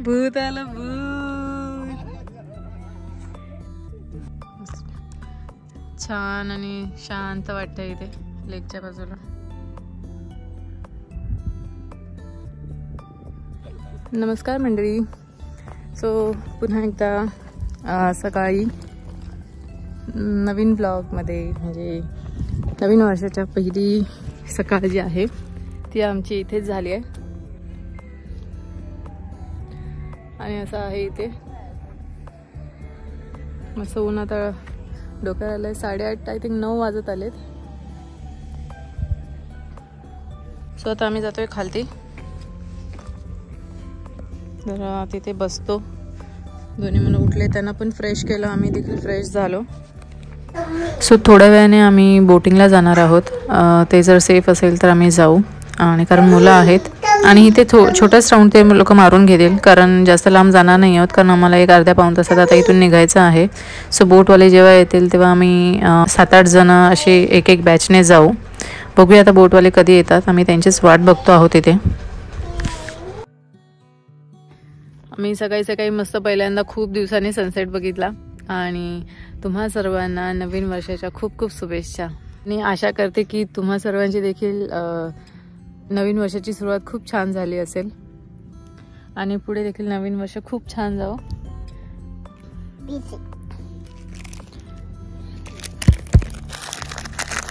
भूत आलं भूत. छान आणि शांत वाटतं इथे लेकच्या बाजूला. नमस्कार मंडळी. सो पुन्हा एकदा सकाळी नवीन ब्लॉगमध्ये, म्हणजे नवीन वर्षाच्या पहिली सकाळ जी आहे ती आमची इथेच झाली आहे. आणि असं आहे इथे मस्त ऊन आता डोक्याला आलंय. 8:30 आय थिंक 9 वाजत आलेत. सो आता आम्ही जातोय खालती. जरा तिथे बसतो. दोन्ही मुलं उठले, त्यांना पण फ्रेश केलं, आम्ही देखील फ्रेश झालो. सो थोड्या वेळाने आम्ही बोटिंगला जाणार आहोत. ते जर सेफ असेल तर आम्ही जाऊ. आणि कारण मुलं आहेत आणि इथे छोटाच राऊंड ते लोक मारून घेतील, कारण जास्त लांब जाणार नाही आहोत, कारण आम्हाला 1-अर्ध्या-पाऊण तासात आता इथून निघायचं आहे. सो बोटवाले जेव्हा येतील तेव्हा आम्ही 7-8 जण असे एक बॅचने जाऊ. बघूया आता बोटवाले कधी येतात. आम्ही त्यांचीच वाट बघतो आहोत इथे. आम्ही सकाळी मस्त पहिल्यांदा खूप दिवसांनी सनसेट बघितला. आणि तुम्हा सर्वांना नवीन वर्षाच्या खूप खूप शुभेच्छा. आणि आशा करते की तुम्हा सर्वांची देखील नवीन वर्षाची सुरुवात खूप छान झाली असेल आणि पुढे देखील नवीन वर्ष खूप छान जावं.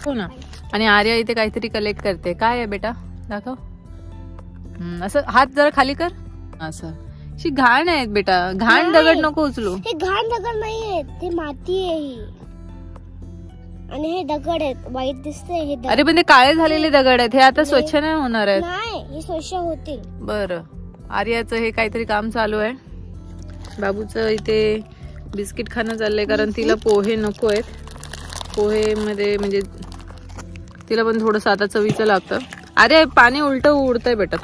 हो ना. आणि आर्या इथे काहीतरी कलेक्ट करते. काय आहे बेटा, दाखव. असं हात जरा खाली कर. असं शी घाण आहेत बेटा, घाण दगड नको उचलू. हे घाण दगड नाहीये, ते माती आहे ही. आणि हे दगड आहेत, वाईट दिसते हे. अरे पण ते काळे झालेले दगड आहेत, हे आता स्वच्छ नाही होणार आहेत. नाही, हे स्वच्छ होतील. बरं. आर्याचं हे काहीतरी काम चालू आहे. बाबूचं इथे बिस्किट खाणं चाललंय, कारण तिला पोहे नको आहेत. पोहे मध्ये म्हणजे तिला पण थोडंसं आता चवीचं लागतं. अरे पाणी उलट उडतंय बेटा.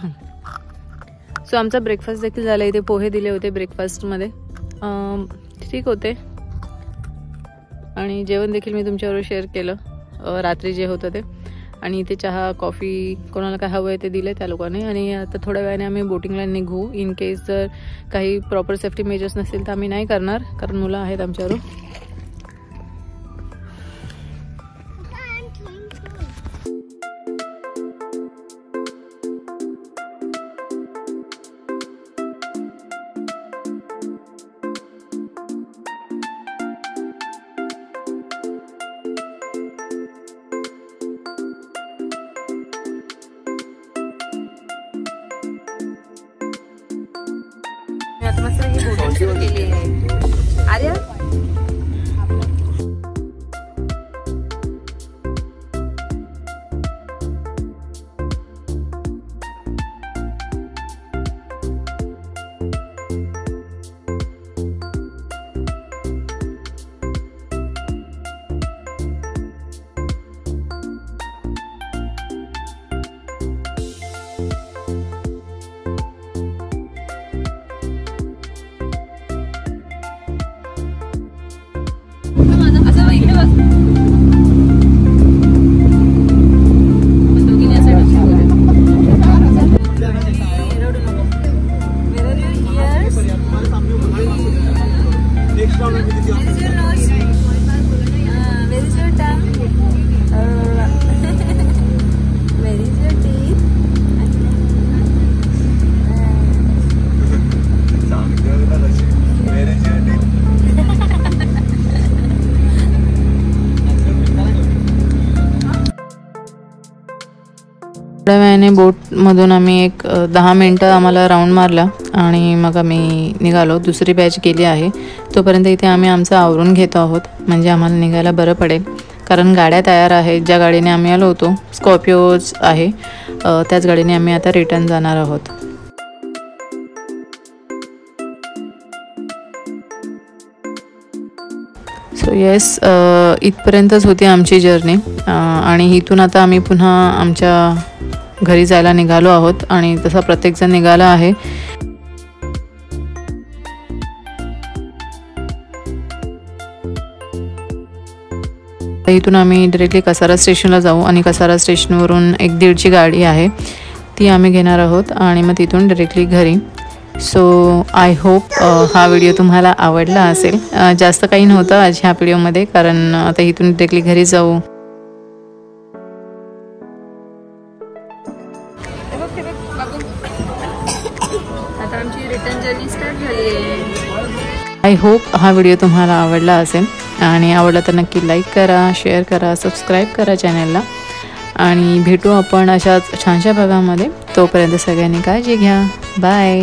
सो आमचा ब्रेकफास्ट देखील झाला. इथे पोहे दिले होते ब्रेकफास्टमध्ये, ठीक होते. आणि जेवण देखील मी तुमच्याबरोबर शेअर केलं रात्री जे होतं ते. आणि इथे चहा कॉफी कोणाला काय हवं आहे ते दिलं त्या लोकांनी. आणि आता थोड्या वेळाने आम्ही बोटिंगला निघू. इन केस जर काही प्रॉपर सेफ्टी मेजर्स नसतील तर आम्ही नाही करणार, कारण मुलं आहेत आमच्याबरोबर. मस्त ही बोटिंग सुरू केली आहे. आर्या थोड्या वेळाने बोटमधून आम्ही एक 10 मिनटं आम्हाला राऊंड मारला आणि मग आम्ही निघालो. दुसरी बॅच गेली आहे. तोपर्यंत इथे आम्ही आमचं आवरून घेतो आहोत, म्हणजे आम्हाला निघायला बरं पडेल. कारण गाड्या तयार आहेत. ज्या गाडीने आम्ही आलो होतो स्कॉर्पिओज आहे, त्याच गाडीने आम्ही आता रिटर्न जाणार आहोत. सो येस, इथपर्यंतच होती आमची जर्नी. आणि इथून आता आम्ही पुन्हा आमच्या घरी जायला निघालो आहोत. आणि तसा प्रत्येकजण निघाला आहे. इथून आम्ही डायरेक्टली कसारा स्टेशनला जाऊ. आणि कसारा स्टेशनवरून 1-1.5ची गाडी आहे, ती आम्ही घेणार आहोत आणि मग तिथून डायरेक्टली घरी. सो आय होप हा व्हिडिओ तुम्हाला आवडला असेल. जास्त काही नव्हतं आज ह्या व्हिडिओमध्ये, कारण आता इथून डायरेक्टली घरी जाऊ. आता आमची रिटर्न जर्नी स्टार्ट झाली आहे. आय होप हा व्हिडिओ तुम्हाला आवडला असेल आणि आवडला तर नक्की लाईक करा, शेअर करा, सबस्क्राईब करा चॅनलला आणि भेटू आपण अशाच छानशा भागामध्ये. तोपर्यंत सगळ्यांनी काळजी घ्या. बाय.